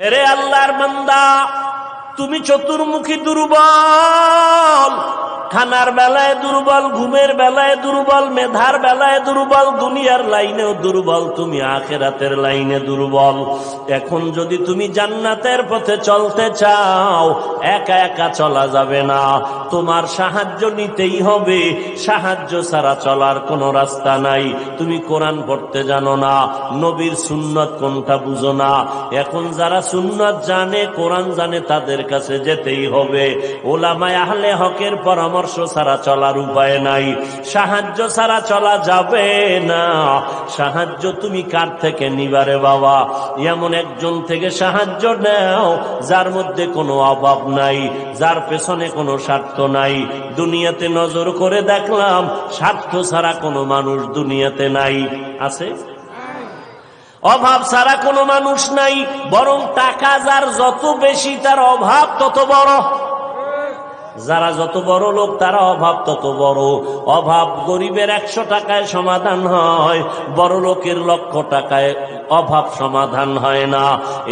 এরে আল্লাহর বান্দা, তুমি চতুর্মুখী দুর্বল, খানার বেলায় দুর্বল, ঘুমের বেলায় দুর্বল, মেধার বেলায় দুর্বল, দুনিয়ার লাইনেও দুর্বল, তুমি আখিরাতের লাইনে দুর্বল। এখন যদি তুমি জান্নাতের পথে চলতে চাও, একা একা চলা যাবে না, তোমার সাহায্য নিতেই হবে। সাহায্য ছাড়া চলার কোনো রাস্তা নাই। তুমি কোরআন পড়তে জানো না, নবীর সুন্নত কোনটা বুঝো না। এখন যারা সুন্নত জানে, কোরআন জানে, তাদের কাছে যেতেই হবে। ওলামায়ে আহলে হকের পরামর্শ ছাড়া চলার উপায় নাই। সাহায্য ছাড়া চলা যাবে না। সাহায্য তুমি কার থেকে নিবারে বাবা? এমন একজন থেকে সাহায্য নাও যার মধ্যে কোনো অভাব নাই, যার পেছনে কোনো স্বার্থ নাই। দুনিয়াতে নজর করে দেখলাম, স্বার্থ ছাড়া কোনো মানুষ দুনিয়াতে নাই। আছে? অভাব ছাড়া কোনো মানুষ নাই। বরং টাকা যার যত বেশি, তার অভাব তত বড়। যারা যত বড় লোক, তারা অভাব তত বড়। অভাব গরিবের 100 টাকায় সমাধান হয়, বড় লোকের 1,00,000 টাকায় অভাব সমাধান হয় না।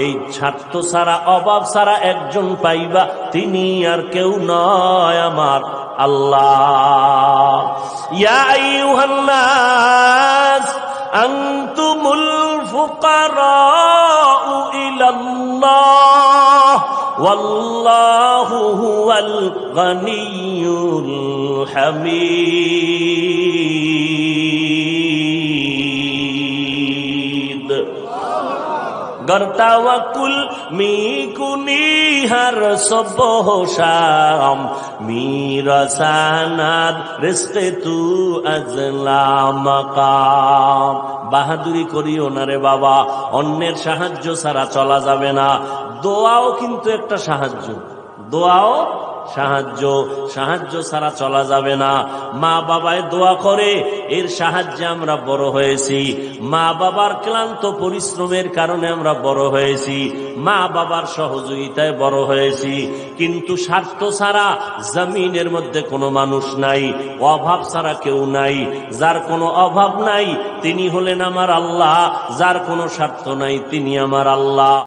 এই স্বার্থ ছাড়া, অভাব ছাড়া একজন পাইবা, তিনি আর কেউ নয়, আমার আল্লাহ। ইয়া আইয়ুহান নাস আনতুমুল ফুকারাউ ইলাল্লাহ ওয়াল্লাহু হুয়াল গনিয়্যুল হামিদ। गर तवक्कुल मी कुनी हर सुबह शाम, मेरा सनद रिज़्क़ तू अज़ला मकाम। বাহাদুরি করিও না রে বাবা, অন্যের সাহায্য ছাড়া চলা যাবে না। দোয়াও কিন্তু একটা সাহায্য, দোয়াও সাহায্য। সাহায্য ছাড়া চলা যাবে না। মা বাবায় দোয়া করে, এর সাহায্যে আমরা বড় হয়েছি। মা বাবার ক্লান্ত পরিশ্রমের কারণে আমরা বড় হয়েছি, মা বাবার সহযোগিতায় বড় হয়েছি। কিন্তু স্বার্থ ছাড়া জমিনের মধ্যে কোনো মানুষ নাই, অভাব ছাড়া কেউ নাই। যার কোনো অভাব নাই, তিনি হলেন আমার আল্লাহ। যার কোনো স্বার্থ নাই, তিনি আমার আল্লাহ।